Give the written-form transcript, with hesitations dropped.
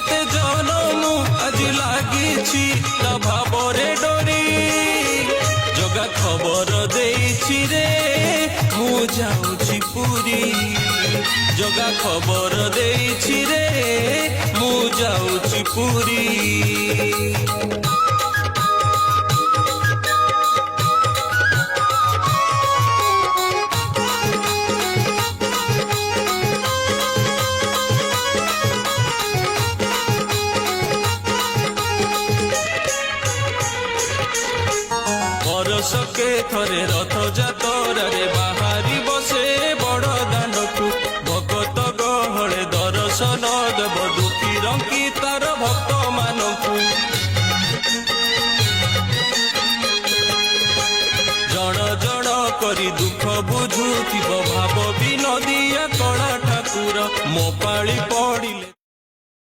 केते जनम आज लागिछि ता भावरे डोरी जगा खबर देइछि रे मु जाउछि पुरी जगा खबर देइछि रे मु जाउछि पुरी बरसके थरे रथ जातरे बाहारी बसे बड़ दानकु भगत गहळे दर्शन देव दुखी रंकी तार भक्त मानकु जण जण करी दुख बुझुथिब भाव